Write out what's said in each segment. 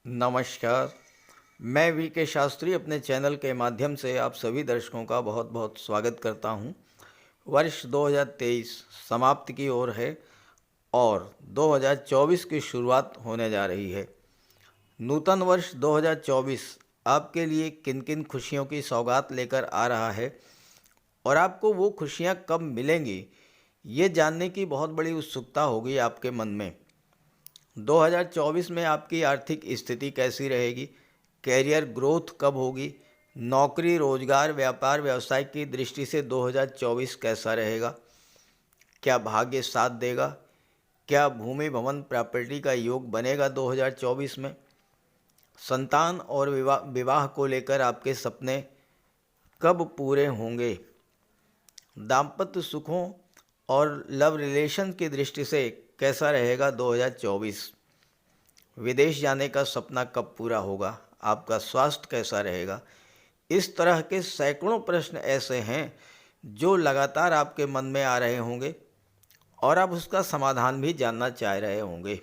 नमस्कार। मैं वी के शास्त्री अपने चैनल के माध्यम से आप सभी दर्शकों का बहुत बहुत स्वागत करता हूं। वर्ष 2023 समाप्ति की ओर है और 2024 की शुरुआत होने जा रही है। नूतन वर्ष 2024 आपके लिए किन किन खुशियों की सौगात लेकर आ रहा है और आपको वो खुशियां कब मिलेंगी, ये जानने की बहुत बड़ी उत्सुकता होगी आपके मन में। 2024 में आपकी आर्थिक स्थिति कैसी रहेगी, कैरियर ग्रोथ कब होगी, नौकरी, रोजगार, व्यापार, व्यवसाय की दृष्टि से 2024 कैसा रहेगा, क्या भाग्य साथ देगा, क्या भूमि भवन प्रॉपर्टी का योग बनेगा 2024 में, संतान और विवाह विवाह को लेकर आपके सपने कब पूरे होंगे, दाम्पत्य सुखों और लव रिलेशन की दृष्टि से कैसा रहेगा 2024, विदेश जाने का सपना कब पूरा होगा, आपका स्वास्थ्य कैसा रहेगा। इस तरह के सैकड़ों प्रश्न ऐसे हैं जो लगातार आपके मन में आ रहे होंगे और आप उसका समाधान भी जानना चाह रहे होंगे।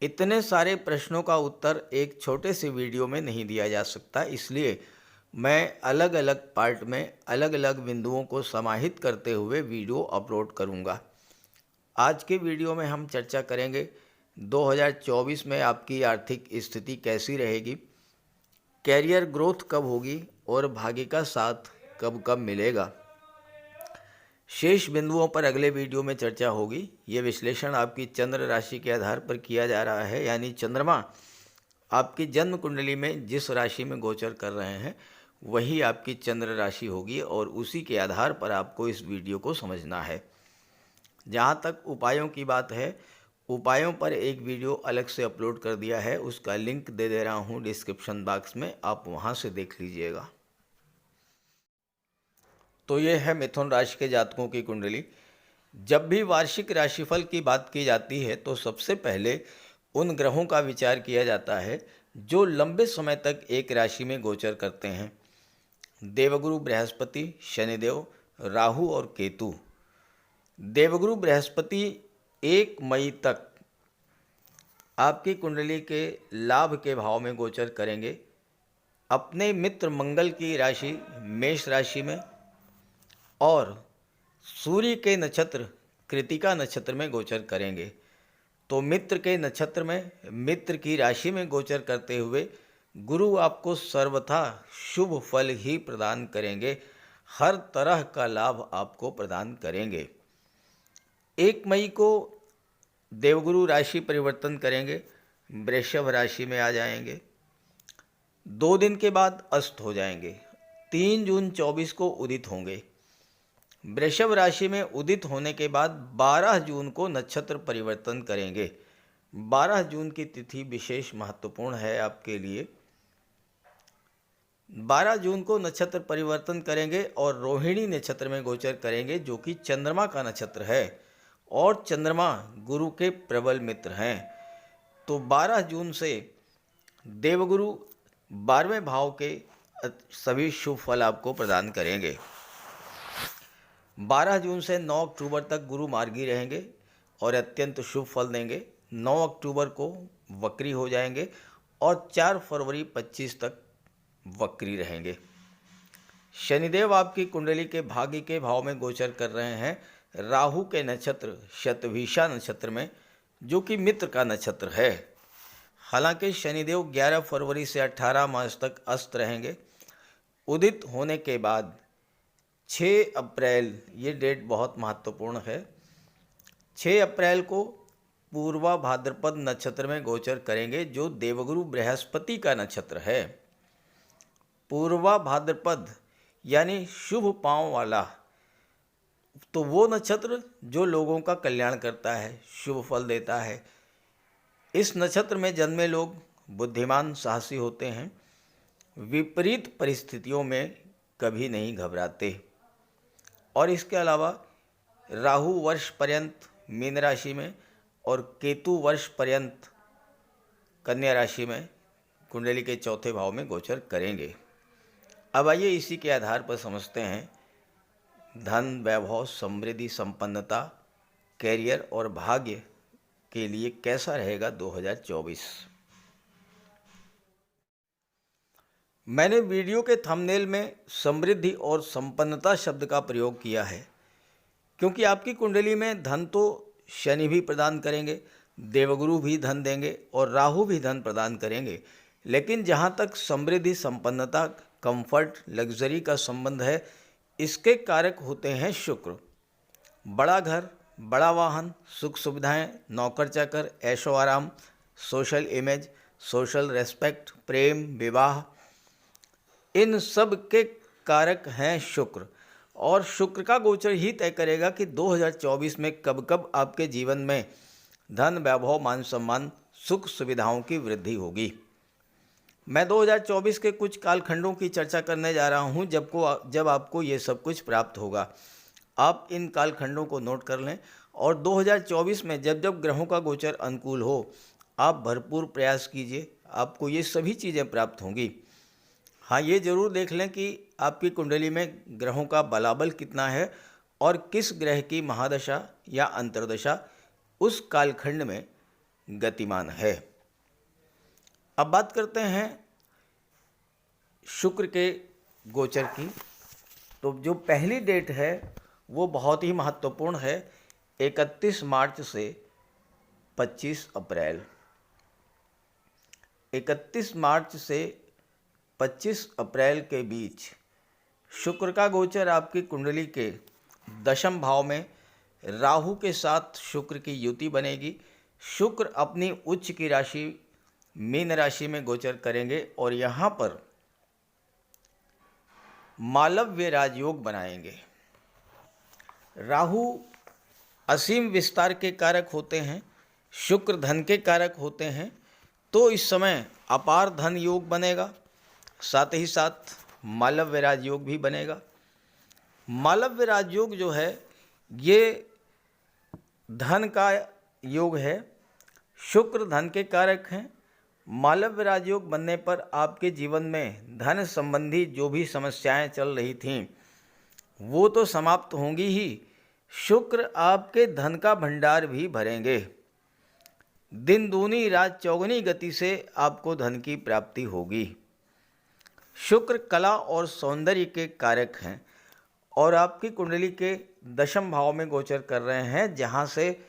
इतने सारे प्रश्नों का उत्तर एक छोटे से वीडियो में नहीं दिया जा सकता, इसलिए मैं अलग अलग पार्ट में अलग अलग बिंदुओं को समाहित करते हुए वीडियो अपलोड करूंगा। आज के वीडियो में हम चर्चा करेंगे 2024 में आपकी आर्थिक स्थिति कैसी रहेगी, कैरियर ग्रोथ कब होगी और भाग्य का साथ कब कब मिलेगा। शेष बिंदुओं पर अगले वीडियो में चर्चा होगी। ये विश्लेषण आपकी चंद्र राशि के आधार पर किया जा रहा है, यानी चंद्रमा आपकी जन्म कुंडली में जिस राशि में गोचर कर रहे हैं वही आपकी चंद्र राशि होगी और उसी के आधार पर आपको इस वीडियो को समझना है। जहाँ तक उपायों की बात है, उपायों पर एक वीडियो अलग से अपलोड कर दिया है, उसका लिंक दे दे रहा हूँ डिस्क्रिप्शन बॉक्स में, आप वहाँ से देख लीजिएगा। तो ये है मिथुन राशि के जातकों की कुंडली। जब भी वार्षिक राशिफल की बात की जाती है तो सबसे पहले उन ग्रहों का विचार किया जाता है जो लंबे समय तक एक राशि में गोचर करते हैं। देवगुरु बृहस्पति, शनिदेव, राहु और केतु। देवगुरु बृहस्पति 1 मई तक आपकी कुंडली के लाभ के भाव में गोचर करेंगे, अपने मित्र मंगल की राशि मेष राशि में और सूर्य के नक्षत्र कृतिका नक्षत्र में गोचर करेंगे। तो मित्र के नक्षत्र में, मित्र की राशि में गोचर करते हुए गुरु आपको सर्वथा शुभ फल ही प्रदान करेंगे, हर तरह का लाभ आपको प्रदान करेंगे। 1 मई को देवगुरु राशि परिवर्तन करेंगे, वृषभ राशि में आ जाएंगे। 2 दिन के बाद अस्त हो जाएंगे। 3 जून 24 को उदित होंगे। वृषभ राशि में उदित होने के बाद 12 जून को नक्षत्र परिवर्तन करेंगे। 12 जून की तिथि विशेष महत्वपूर्ण है आपके लिए। 12 जून को नक्षत्र परिवर्तन करेंगे और रोहिणी नक्षत्र में गोचर करेंगे, जो कि चंद्रमा का नक्षत्र है और चंद्रमा गुरु के प्रबल मित्र हैं। तो 12 जून से देवगुरु 12वें भाव के सभी शुभ फल आपको प्रदान करेंगे। 12 जून से 9 अक्टूबर तक गुरु मार्गी रहेंगे और अत्यंत शुभ फल देंगे। 9 अक्टूबर को वक्री हो जाएंगे और 4 फरवरी 25 तक वक्री रहेंगे। शनिदेव आपकी कुंडली के भाग्य के भाव में गोचर कर रहे हैं, राहु के नक्षत्र शतभिषा नक्षत्र में, जो कि मित्र का नक्षत्र है। हालांकि शनिदेव 11 फरवरी से 18 मार्च तक अस्त रहेंगे। उदित होने के बाद 6 अप्रैल, ये डेट बहुत महत्वपूर्ण है, 6 अप्रैल को पूर्वा भाद्रपद नक्षत्र में गोचर करेंगे, जो देवगुरु बृहस्पति का नक्षत्र है। पूर्वा भाद्रपद यानी शुभ पांव वाला, तो वो नक्षत्र जो लोगों का कल्याण करता है, शुभ फल देता है। इस नक्षत्र में जन्मे लोग बुद्धिमान, साहसी होते हैं, विपरीत परिस्थितियों में कभी नहीं घबराते। और इसके अलावा राहु वर्ष पर्यंत मीन राशि में और केतु वर्ष पर्यंत कन्या राशि में कुंडली के चौथे भाव में गोचर करेंगे। अब आइए इसी के आधार पर समझते हैं धन, वैभव, समृद्धि, संपन्नता, कैरियर और भाग्य के लिए कैसा रहेगा 2024। मैंने वीडियो के थंबनेल में समृद्धि और संपन्नता शब्द का प्रयोग किया है क्योंकि आपकी कुंडली में धन तो शनि भी प्रदान करेंगे, देवगुरु भी धन देंगे और राहु भी धन प्रदान करेंगे, लेकिन जहाँ तक समृद्धि, संपन्नता, कंफर्ट, लग्जरी का संबंध है, इसके कारक होते हैं शुक्र। बड़ा घर, बड़ा वाहन, सुख सुविधाएं, नौकर चाकर, ऐशो आराम, सोशल इमेज, सोशल रेस्पेक्ट, प्रेम, विवाह, इन सब के कारक हैं शुक्र। और शुक्र का गोचर ही तय करेगा कि 2024 में कब कब आपके जीवन में धन, वैभव, मान सम्मान, सुख सुविधाओं की वृद्धि होगी। मैं 2024 के कुछ कालखंडों की चर्चा करने जा रहा हूं जब आपको ये सब कुछ प्राप्त होगा। आप इन कालखंडों को नोट कर लें और 2024 में जब जब ग्रहों का गोचर अनुकूल हो, आप भरपूर प्रयास कीजिए, आपको ये सभी चीज़ें प्राप्त होंगी। हाँ, ये जरूर देख लें कि आपकी कुंडली में ग्रहों का बलाबल कितना है और किस ग्रह की महादशा या अंतर्दशा उस कालखंड में गतिमान है। अब बात करते हैं शुक्र के गोचर की। तो जो पहली डेट है वो बहुत ही महत्वपूर्ण है, 31 मार्च से 25 अप्रैल। 31 मार्च से 25 अप्रैल के बीच शुक्र का गोचर आपकी कुंडली के दशम भाव में राहु के साथ शुक्र की युति बनेगी। शुक्र अपनी उच्च की राशि मीन राशि में गोचर करेंगे और यहाँ पर मालव्य राजयोग बनाएंगे। राहु असीम विस्तार के कारक होते हैं, शुक्र धन के कारक होते हैं, तो इस समय अपार धन योग बनेगा, साथ ही साथ मालव्य राजयोग भी बनेगा। मालव्य राजयोग जो है ये धन का योग है, शुक्र धन के कारक हैं। मालव्य राजयोग बनने पर आपके जीवन में धन संबंधी जो भी समस्याएं चल रही थीं वो तो समाप्त होंगी ही, शुक्र आपके धन का भंडार भी भरेंगे। दिन दूनी रात चौगुनी गति से आपको धन की प्राप्ति होगी। शुक्र कला और सौंदर्य के कारक हैं और आपकी कुंडली के दशम भाव में गोचर कर रहे हैं, जहां से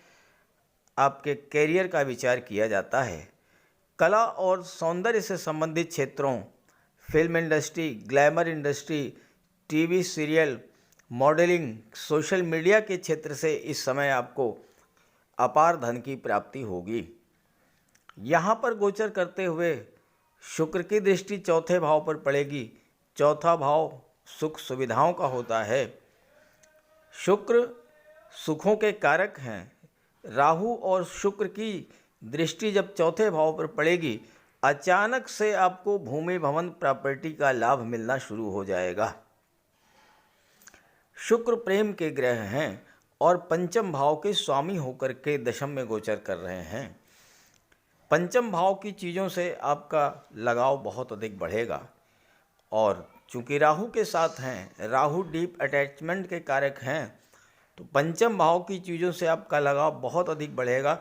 आपके कैरियर का विचार किया जाता है। कला और सौंदर्य से संबंधित क्षेत्रों, film industry, glamour industry, TV serial, modelling, social media के क्षेत्र से इस समय आपको अपार धन की प्राप्ति होगी। यहाँ पर गोचर करते हुए शुक्र की दृष्टि चौथे भाव पर पड़ेगी। चौथा भाव सुख सुविधाओं का होता है। शुक्र सुखों के कारक हैं। राहु और शुक्र की दृष्टि जब चौथे भाव पर पड़ेगी, अचानक से आपको भूमि, भवन, प्रॉपर्टी का लाभ मिलना शुरू हो जाएगा। शुक्र प्रेम के ग्रह हैं और पंचम भाव के स्वामी होकर के दशम में गोचर कर रहे हैं। पंचम भाव की चीज़ों से आपका लगाव बहुत अधिक बढ़ेगा और चूंकि राहु के साथ हैं, राहु डीप अटैचमेंट के कारक हैं, तो पंचम भाव की चीज़ों से आपका लगाव बहुत अधिक बढ़ेगा।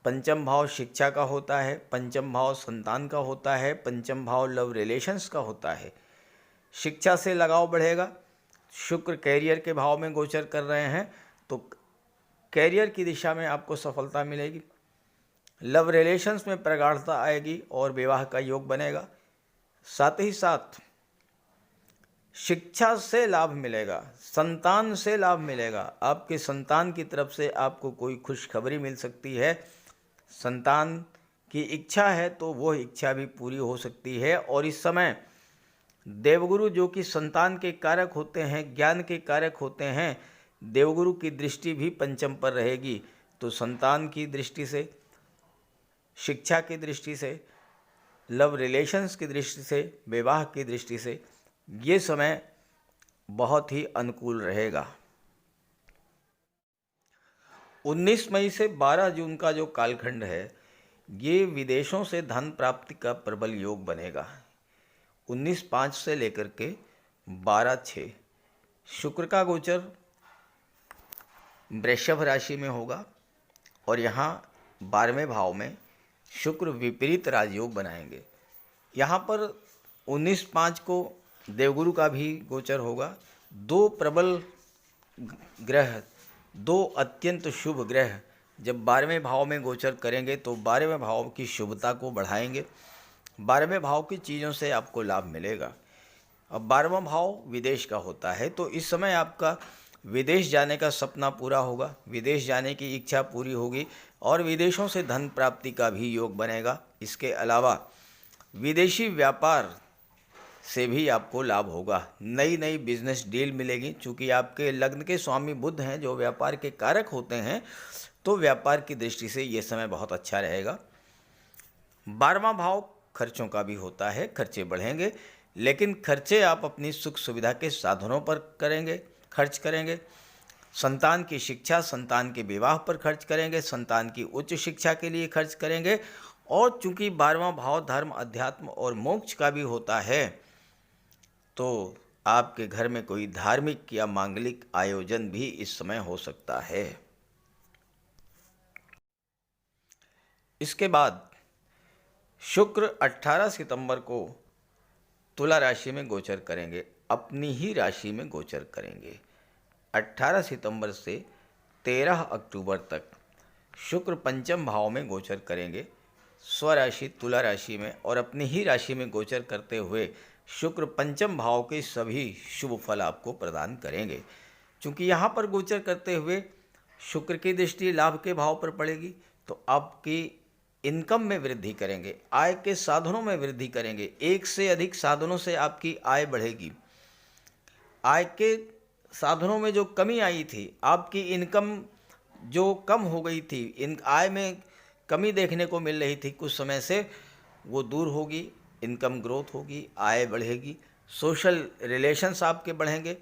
पंचम भाव शिक्षा का होता है, पंचम भाव संतान का होता है, पंचम भाव लव रिलेशंस का होता है। शिक्षा से लगाव बढ़ेगा। शुक्र कैरियर के भाव में गोचर कर रहे हैं तो कैरियर की दिशा में आपको सफलता मिलेगी। लव रिलेशंस में प्रगाढ़ता आएगी और विवाह का योग बनेगा। साथ ही साथ शिक्षा से लाभ मिलेगा, संतान से लाभ मिलेगा। आपके संतान की तरफ से आपको कोई खुशखबरी मिल सकती है। संतान की इच्छा है तो वो इच्छा भी पूरी हो सकती है। और इस समय देवगुरु जो कि संतान के कारक होते हैं, ज्ञान के कारक होते हैं, देवगुरु की दृष्टि भी पंचम पर रहेगी। तो संतान की दृष्टि से, शिक्षा की दृष्टि से, लव रिलेशंस की दृष्टि से, विवाह की दृष्टि से ये समय बहुत ही अनुकूल रहेगा। 19 मई से 12 जून का जो कालखंड है ये विदेशों से धन प्राप्ति का प्रबल योग बनेगा। 19/5 से लेकर के 12/6 शुक्र का गोचर वृषभ राशि में होगा और यहाँ 12वें भाव में शुक्र विपरीत राजयोग बनाएंगे। यहाँ पर 19/5 को देवगुरु का भी गोचर होगा। दो प्रबल ग्रह, दो अत्यंत शुभ ग्रह जब 12वें भाव में गोचर करेंगे तो 12वें भाव की शुभता को बढ़ाएंगे। 12वें भाव की चीज़ों से आपको लाभ मिलेगा। अब 12वां भाव विदेश का होता है, तो इस समय आपका विदेश जाने का सपना पूरा होगा, विदेश जाने की इच्छा पूरी होगी और विदेशों से धन प्राप्ति का भी योग बनेगा। इसके अलावा विदेशी व्यापार से भी आपको लाभ होगा। नई नई बिजनेस डील मिलेगी। चूँकि आपके लग्न के स्वामी बुध हैं जो व्यापार के कारक होते हैं, तो व्यापार की दृष्टि से ये समय बहुत अच्छा रहेगा। 12वां भाव खर्चों का भी होता है, खर्चे बढ़ेंगे, लेकिन खर्चे आप अपनी सुख सुविधा के साधनों पर खर्च करेंगे। संतान की शिक्षा, संतान के विवाह पर खर्च करेंगे, संतान की उच्च शिक्षा के लिए खर्च करेंगे। और चूंकि 12वां भाव धर्म, अध्यात्म और मोक्ष का भी होता है, तो आपके घर में कोई धार्मिक या मांगलिक आयोजन भी इस समय हो सकता है। इसके बाद शुक्र 18 सितंबर को तुला राशि में गोचर करेंगे, अपनी ही राशि में गोचर करेंगे। 18 सितंबर से 13 अक्टूबर तक शुक्र पंचम भाव में गोचर करेंगे, स्वराशि तुला राशि में, और अपनी ही राशि में गोचर करते हुए शुक्र पंचम भाव के सभी शुभ फल आपको प्रदान करेंगे। चूँकि यहाँ पर गोचर करते हुए शुक्र की दृष्टि लाभ के भाव पर पड़ेगी, तो आपकी इनकम में वृद्धि करेंगे, आय के साधनों में वृद्धि करेंगे, एक से अधिक साधनों से आपकी आय बढ़ेगी। आय के साधनों में जो कमी आई थी, आपकी इनकम जो कम हो गई थी, इन आय में कमी देखने को मिल रही थी कुछ समय से, वो दूर होगी, इनकम ग्रोथ होगी, आय बढ़ेगी, सोशल रिलेशंस आपके बढ़ेंगे।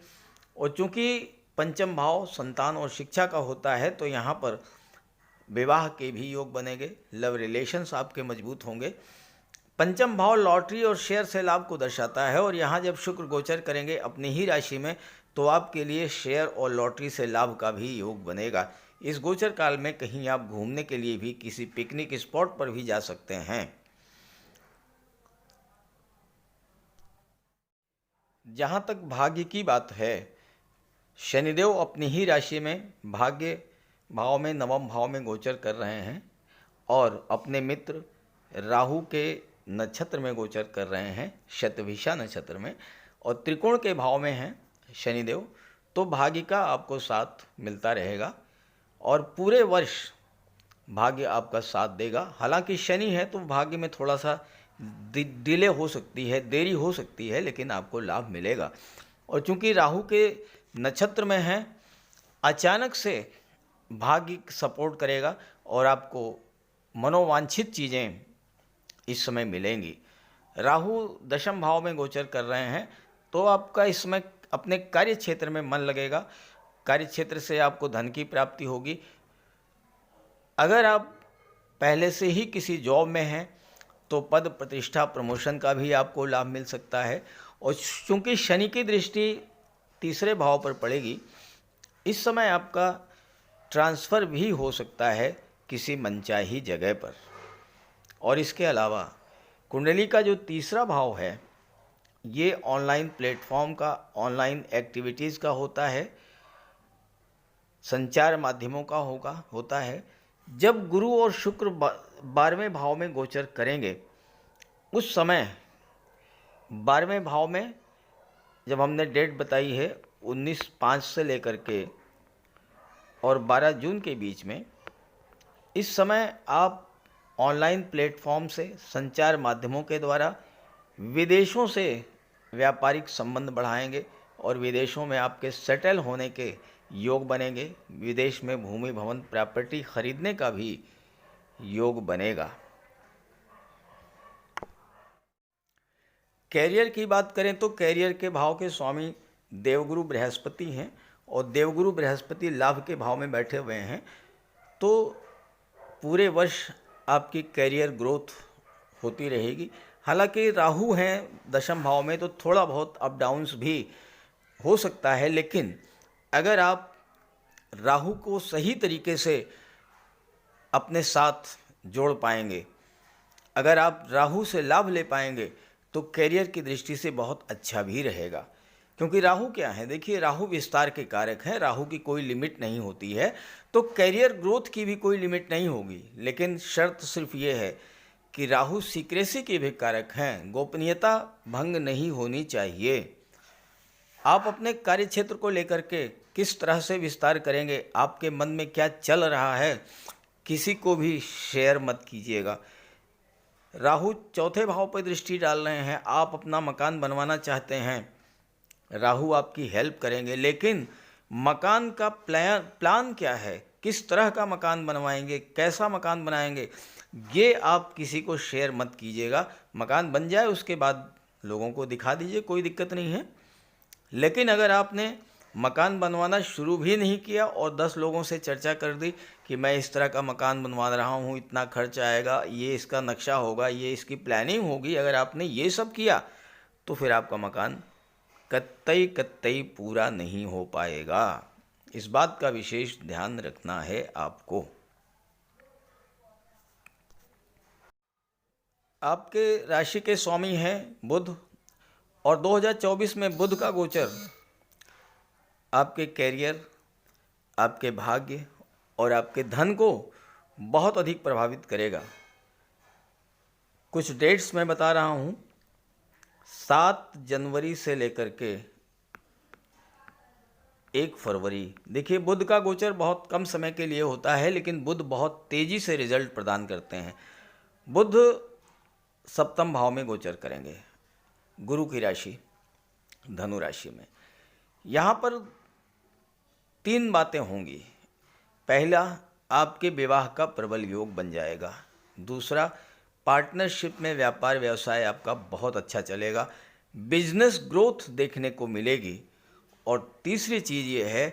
और चूँकि पंचम भाव संतान और शिक्षा का होता है, तो यहाँ पर विवाह के भी योग बनेंगे, लव रिलेशंस आपके मजबूत होंगे। पंचम भाव लॉटरी और शेयर से लाभ को दर्शाता है, और यहाँ जब शुक्र गोचर करेंगे अपनी ही राशि में, तो आपके लिए शेयर और लॉटरी से लाभ का भी योग बनेगा। इस गोचर काल में कहीं आप घूमने के लिए भी किसी पिकनिक स्पॉट पर भी जा सकते हैं। जहाँ तक भाग्य की बात है, शनिदेव अपनी ही राशि में भाग्य भाव में नवम भाव में गोचर कर रहे हैं और अपने मित्र राहु के नक्षत्र में गोचर कर रहे हैं, शतभिषा नक्षत्र में, और त्रिकोण के भाव में हैं शनिदेव। तो भाग्य का आपको साथ मिलता रहेगा और पूरे वर्ष भाग्य आपका साथ देगा। हालांकि शनि है तो भाग्य में थोड़ा सा डिले हो सकती है, देरी हो सकती है, लेकिन आपको लाभ मिलेगा। और चूंकि राहु के नक्षत्र में हैं, अचानक से भाग्य सपोर्ट करेगा और आपको मनोवांछित चीज़ें इस समय मिलेंगी। राहु दशम भाव में गोचर कर रहे हैं, तो आपका इस समय अपने कार्य क्षेत्र में मन लगेगा, कार्य क्षेत्र से आपको धन की प्राप्ति होगी। अगर आप पहले से ही किसी जॉब में हैं तो पद प्रतिष्ठा प्रमोशन का भी आपको लाभ मिल सकता है। और चूँकि शनि की दृष्टि तीसरे भाव पर पड़ेगी, इस समय आपका ट्रांसफ़र भी हो सकता है किसी मनचाही जगह पर। और इसके अलावा कुंडली का जो तीसरा भाव है, ये ऑनलाइन प्लेटफॉर्म का, ऑनलाइन एक्टिविटीज़ का होता है, संचार माध्यमों का होता है। जब गुरु और शुक्र 12वें भाव में गोचर करेंगे, उस समय 12वें भाव में जब हमने डेट बताई है 19/5 से लेकर के और 12 जून के बीच में, इस समय आप ऑनलाइन प्लेटफॉर्म से, संचार माध्यमों के द्वारा विदेशों से व्यापारिक संबंध बढ़ाएंगे और विदेशों में आपके सेटल होने के योग बनेंगे। विदेश में भूमि भवन प्रॉपर्टी खरीदने का भी योग बनेगा। कैरियर की बात करें तो कैरियर के भाव के स्वामी देवगुरु बृहस्पति हैं और देवगुरु बृहस्पति लाभ के भाव में बैठे हुए हैं, तो पूरे वर्ष आपकी कैरियर ग्रोथ होती रहेगी। हालांकि राहु हैं दशम भाव में, तो थोड़ा बहुत अप डाउन्स भी हो सकता है, लेकिन अगर आप राहु को सही तरीके से अपने साथ जोड़ पाएंगे, अगर आप राहु से लाभ ले पाएंगे, तो करियर की दृष्टि से बहुत अच्छा भी रहेगा। क्योंकि राहु क्या है, देखिए राहु विस्तार के कारक हैं, राहु की कोई लिमिट नहीं होती है, तो करियर ग्रोथ की भी कोई लिमिट नहीं होगी। लेकिन शर्त सिर्फ ये है कि राहु सीक्रेसी के भी कारक हैं, गोपनीयता भंग नहीं होनी चाहिए। आप अपने कार्य क्षेत्र को लेकर के किस तरह से विस्तार करेंगे, आपके मन में क्या चल रहा है, किसी को भी शेयर मत कीजिएगा। राहु चौथे भाव पर दृष्टि डाल रहे हैं, आप अपना मकान बनवाना चाहते हैं, राहु आपकी हेल्प करेंगे। लेकिन मकान का प्लान क्या है, किस तरह का मकान बनवाएंगे, कैसा मकान बनाएंगे, ये आप किसी को शेयर मत कीजिएगा। मकान बन जाए उसके बाद लोगों को दिखा दीजिए, कोई दिक्कत नहीं है। लेकिन अगर आपने मकान बनवाना शुरू भी नहीं किया और 10 लोगों से चर्चा कर दी कि मैं इस तरह का मकान बनवा रहा हूँ, इतना खर्च आएगा, ये इसका नक्शा होगा, ये इसकी प्लानिंग होगी, अगर आपने ये सब किया तो फिर आपका मकान कतई पूरा नहीं हो पाएगा। इस बात का विशेष ध्यान रखना है आपको। आपके राशि के स्वामी हैं बुध, और 2024 में बुध का गोचर आपके कैरियर, आपके भाग्य और आपके धन को बहुत अधिक प्रभावित करेगा। कुछ डेट्स मैं बता रहा हूँ। 7 जनवरी से लेकर के 1 फरवरी। देखिए बुध का गोचर बहुत कम समय के लिए होता है, लेकिन बुध बहुत तेज़ी से रिजल्ट प्रदान करते हैं। बुध सप्तम भाव में गोचर करेंगे, गुरु की राशि धनु राशि में। यहाँ पर 3 बातें होंगी। पहला, आपके विवाह का प्रबल योग बन जाएगा। दूसरा, पार्टनरशिप में व्यापार व्यवसाय आपका बहुत अच्छा चलेगा, बिजनेस ग्रोथ देखने को मिलेगी। और तीसरी चीज़ ये है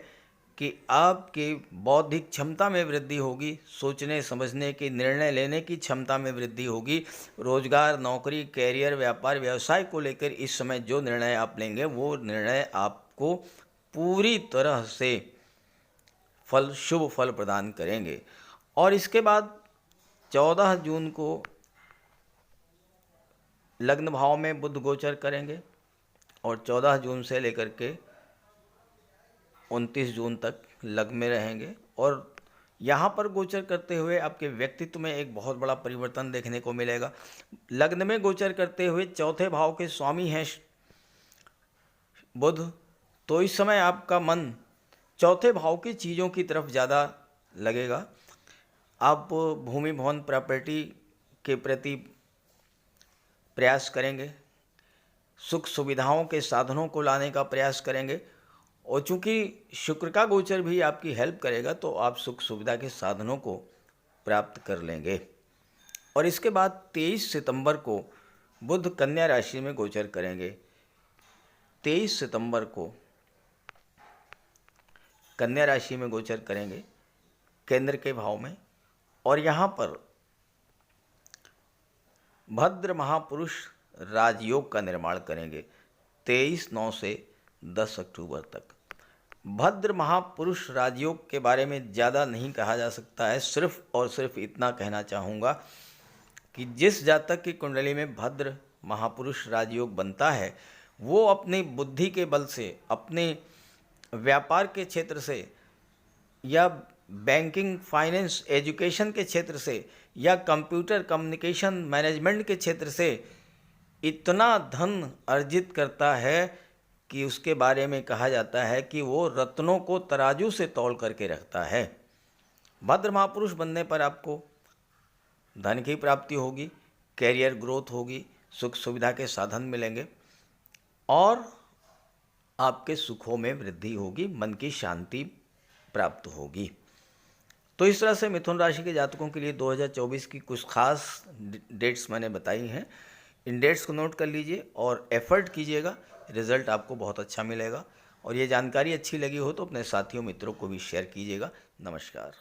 कि आपकी बौद्धिक क्षमता में वृद्धि होगी, सोचने समझने की, निर्णय लेने की क्षमता में वृद्धि होगी। रोजगार, नौकरी, कैरियर, व्यापार व्यवसाय को लेकर इस समय जो निर्णय आप लेंगे वो निर्णय आपको पूरी तरह से शुभ फल प्रदान करेंगे। और इसके बाद 14 जून को लग्न भाव में बुध गोचर करेंगे और 14 जून से लेकर के 29 जून तक लग्न में रहेंगे। और यहाँ पर गोचर करते हुए आपके व्यक्तित्व में एक बहुत बड़ा परिवर्तन देखने को मिलेगा। लग्न में गोचर करते हुए चौथे भाव के स्वामी हैं बुध, तो इस समय आपका मन चौथे भाव की चीज़ों की तरफ ज़्यादा लगेगा। आप भूमि भवन प्रॉपर्टी के प्रति प्रयास करेंगे, सुख सुविधाओं के साधनों को लाने का प्रयास करेंगे। और चूँकि शुक्र का गोचर भी आपकी हेल्प करेगा तो आप सुख सुविधा के साधनों को प्राप्त कर लेंगे। और इसके बाद 23 सितंबर को बुध कन्या राशि में गोचर करेंगे। 23 सितंबर को कन्या राशि में गोचर करेंगे, केंद्र के भाव में। और यहाँ पर भद्र महापुरुष राजयोग का निर्माण करेंगे 23/9 से 10 अक्टूबर तक। भद्र महापुरुष राजयोग के बारे में ज़्यादा नहीं कहा जा सकता है, सिर्फ और सिर्फ इतना कहना चाहूँगा कि जिस जातक की कुंडली में भद्र महापुरुष राजयोग बनता है वो अपनी बुद्धि के बल से, अपने व्यापार के क्षेत्र से या बैंकिंग, फाइनेंस, एजुकेशन के क्षेत्र से या कंप्यूटर कम्युनिकेशन मैनेजमेंट के क्षेत्र से इतना धन अर्जित करता है कि उसके बारे में कहा जाता है कि वो रत्नों को तराजू से तौल करके रखता है। भद्र महापुरुष बनने पर आपको धन की प्राप्ति होगी, कैरियर ग्रोथ होगी, सुख सुविधा के साधन मिलेंगे और आपके सुखों में वृद्धि होगी, मन की शांति प्राप्त होगी। तो इस तरह से मिथुन राशि के जातकों के लिए 2024 की कुछ खास डेट्स मैंने बताई हैं। इन डेट्स को नोट कर लीजिए और एफर्ट कीजिएगा, रिजल्ट आपको बहुत अच्छा मिलेगा। और ये जानकारी अच्छी लगी हो तो अपने साथियों मित्रों को भी शेयर कीजिएगा। नमस्कार।